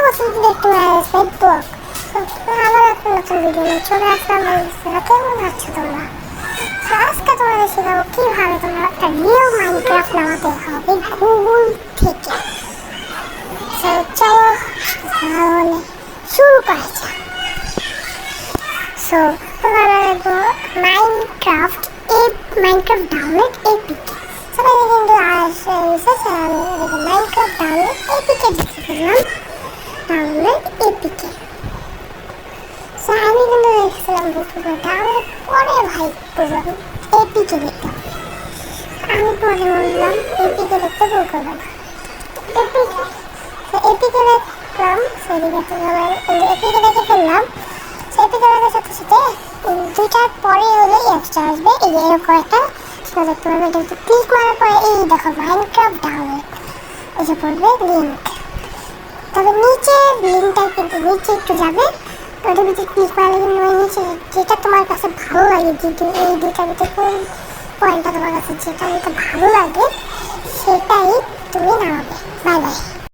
বছর দেখতে ফেসবুক আবার একটা নতুন ভিডিও নিয়ে চলে আসলাম। কেমন আছো তোমরা? আজকে তোমাদের শেখাবো কিভাবে তোমরা একটা রিয়েল মাইনক্রাফট নামাতে হবে গুগল থেকে। চলো তাহলে শুরু করা যাক। তোমরা দেখবো মাইনক্রাফট ডাউনলোড এপিকে। সবাই কিন্তু মাইনক্রাফট ডাউনলোড এপিকে দেখতে পেলাম। ডাউনলোড এপিকে আমি কিন্তু দেখছিলাম ডাউনলোড পরে ভাই বুঝলাম এপিকে দেখতে হবে। আমি পরে বললাম এপিকে দেখতে ভুল করলাম। এপিকে দেখলাম এপিকে দেখে ফেললাম। এপিকে দেখার সাথে সাথে দুইটার পরে হলে এক্সট্রা আসবে এই এরকম একটা দেখতে পারবে। এটা ক্লিক করার পরে এই দেখো মাইনক্রাফট ডাউনলোড এসে পড়বে লিঙ্ক। তবে নিচে লিঙ্কটা কিন্তু নিচে একটু যাবে, ওটার ভিতরে ক্লিক করলে কিন্তু ওই নিচে যেটা তোমার কাছে ভালো লাগে, এই দুইটার ভিতরে কোন পয়েন্টটা তোমার কাছে যেটা ভালো লাগে সেটাই তুমি নামাবে। Bye by.